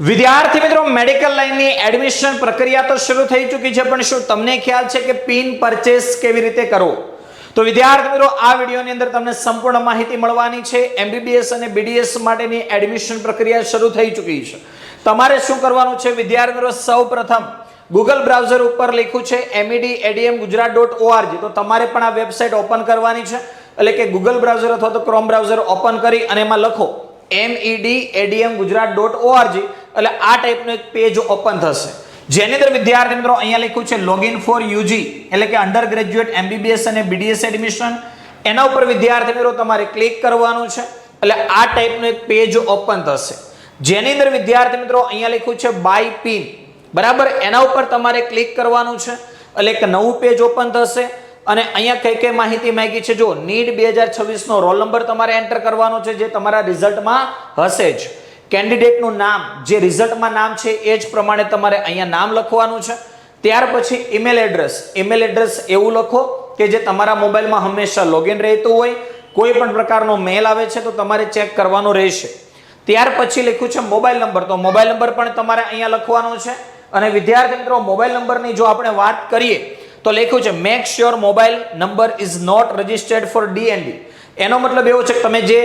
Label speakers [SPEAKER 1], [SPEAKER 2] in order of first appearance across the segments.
[SPEAKER 1] વિદ્યાર્થી મિત્રો, મેડિકલ લાઇનની એડમિશન પ્રક્રિયા તો શરૂ થઈ ચૂકી છે, પણ શું તમને ખ્યાલ છે કે પિન પરચેસ કેવી રીતે કરવો? તો વિદ્યાર્થી મિત્રો, આ વિડીયોની અંદર તમને સંપૂર્ણ માહિતી મળવાની છે. MBBS અને BDS માટેની એડમિશન પ્રક્રિયા શરૂ થઈ ચૂકી છે. તમારે શું કરવાનું છે વિદ્યાર્થી મિત્રો? સૌપ્રથમ ગૂગલ બ્રાઉઝર ઉપર લખ્યું છે medadmgujarat.org, તો તમારે પણ આ વેબસાઇટ ઓપન કરવાની છે. એટલે કે ગૂગલ બ્રાઉઝર અથવા તો ક્રોમ બ્રાઉઝર ઓપન કરી અને એમાં લખો medadmgujarat.org, એટલે આ ટાઈપનું એક પેજ ઓપન થશે, જેની અંદર વિદ્યાર્થી મિત્રો અહીંયા લખ્યું છે લોગિન ફોર UG, એટલે કે અંડર ગ્રેજ્યુએટ MBBS અને BDS એડમિશન. એના ઉપર વિદ્યાર્થી મિત્રો તમારે ક્લિક કરવાનું છે, એટલે આ ટાઈપનું એક પેજ ઓપન થશે, જેની અંદર વિદ્યાર્થી મિત્રો અહીંયા લખ્યું છે બાય પિન, બરાબર. એના ઉપર તમારે ક્લિક કરવાનું છે, એટલે એક નવું પેજ ઓપન થશે. અને અહીંયા કઈ કઈ માહિતી માંગી છે જો, નીટ 2026 નો રોલ નંબર તમારે એન્ટર કરવાનો છે, જે તમારા રિઝલ્ટમાં હશે જ. કેન્ડિડેટનું નામ જે રિઝલ્ટમાં નામ છે એ જ પ્રમાણે તમારે અહીંયા નામ લખવાનું છે. ત્યાર પછી ઈમેલ એડ્રેસ એવું લખો કે જે તમારા મોબાઈલમાં હંમેશા લોગિન રહેતું હોય. કોઈ પણ પ્રકારનો મેલ આવે છે તો તમારે ચેક કરવાનું રહેશે. ત્યાર પછી લખ્યું છે મોબાઈલ નંબર, તો મોબાઈલ નંબર પણ તમારે અહીંયા લખવાનો છે. અને વિદ્યાર્થી મિત્રો, મોબાઈલ નંબરની જો આપણે વાત કરીએ તો લખ્યું છે make sure mobile number is not registered for DND. એનો મતલબ એવો છે કે તમે જે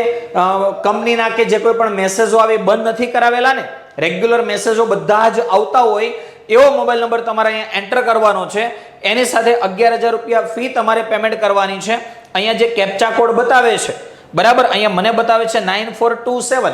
[SPEAKER 1] કંપનીના કે જે કોઈ પણ મેસેજો આવે બંધ નથી કરાવેલા ને, રેગ્યુલર મેસેજો બધા જ આવતા હોય એવો મોબાઈલ નંબર તમારે અહીંયા એન્ટર કરવાનો છે. એની સાથે 11,000 રૂપિયા ફી તમારે પેમેન્ટ કરવાની છે. અહીંયા જે કેપ્ચા કોડ બતાવે છે, બરાબર, અહીંયા મને બતાવે છે 9427.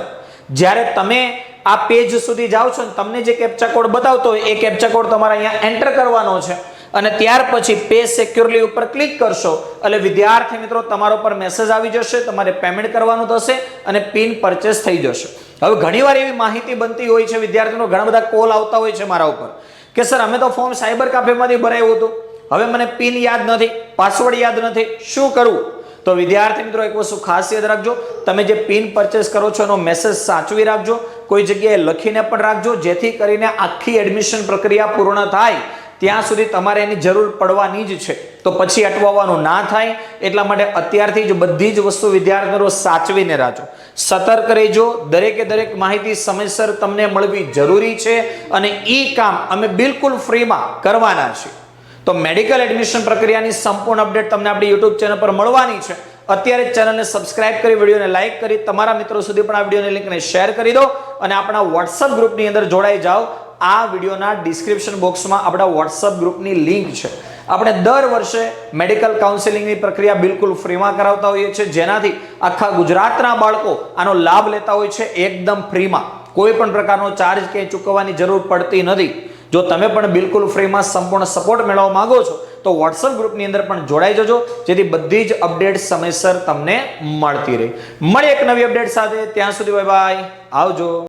[SPEAKER 1] જ્યારે તમે આ પેજ સુધી જાઓ છો ને, તમને જે કેપ્ચા કોડ બતાવતો હોય એ કેપ્ચા કોડ તમારે અહીંયા એન્ટર કરવાનો છે. અને ત્યાર પછી પે સિક્યોરલી ઉપર ક્લિક કરશો એટલે વિદ્યાર્થી મિત્રો તમારો પર મેસેજ આવી જશે, તમારે પેમેન્ટ કરવાનું થશે અને પિન પરચેસ થઈ જશે. હવે ઘણીવાર એવી માહિતી બનતી હોય છે વિદ્યાર્થીનો, ઘણા બધા કોલ આવતા હોય છે મારા ઉપર કે સર અમે તો ફોર્મ સાયબર કાફેમાંથી ભરાયું હતું, હવે મને પિન યાદ નથી, પાસવર્ડ યાદ નથી, શું કરવું? તો વિદ્યાર્થી મિત્રો એક વસ્તુ ખાસ યાદ રાખજો, તમે જે પિન પરચેસ કરો છો એનો મેસેજ સાચવી રાખજો, કોઈ જગ્યાએ લખીને પણ રાખજો, જેથી કરીને આખી એડમિશન પ્રક્રિયા પૂર્ણ થાય ત્યાં સુધી તમારે એની જરૂર પડવાની જ છે, તો પછી અટવાવાનું ના થાય. એટલા માટે અત્યારથી જ બધી જ વસ્તુ વિદ્યાર્થીઓ સાચવીને રાખજો, સતર્ક રહેજો. દરેકે દરેક માહિતી સમયસર તમને મળવી જરૂરી છે અને એ કામ અમે બિલકુલ ફ્રીમાં કરવાના છીએ. તો મેડિકલ એડમિશન પ્રક્રિયાની સંપૂર્ણ અપડેટ તમને આપણી YouTube ચેનલ પર મળવાની છે. અત્યારે ચેનલને સબસ્ક્રાઇબ કરી, વિડીયોને લાઇક કરી, તમારા મિત્રો સુધી પણ આ વિડીયોની લિંકને શેર કરી દો અને આપણા WhatsApp ગ્રુપની અંદર જોડાઈ જાઓ. આ વિડીયોના ડિસ્ક્રિપ્શન બોક્સમાં આપણા WhatsApp ગ્રુપની લિંક છે. આપણે દર વર્ષે મેડિકલ કાઉન્સેલિંગની પ્રક્રિયા બિલકુલ ફ્રીમાં કરાવતા હોઈએ છીએ, જેનાથી આખા ગુજરાતના બાળકો આનો લાભ લેતા હોય છે એકદમ ફ્રીમાં. કોઈ પણ પ્રકારનો ચાર્જ કે ચૂકવવાની જરૂર પડતી નથી. જો તમે પણ બિલકુલ ફ્રીમાં સંપૂર્ણ સપોર્ટ મેળવવા માંગો છો તો WhatsApp ગ્રુપની અંદર પણ જોડાઈ જજો, જેથી બધી જ અપડેટ સમયસર તમને મળતી રહે. મળીએ એક નવી અપડેટ સાથે, ત્યાં સુધી બાય બાય, આવજો.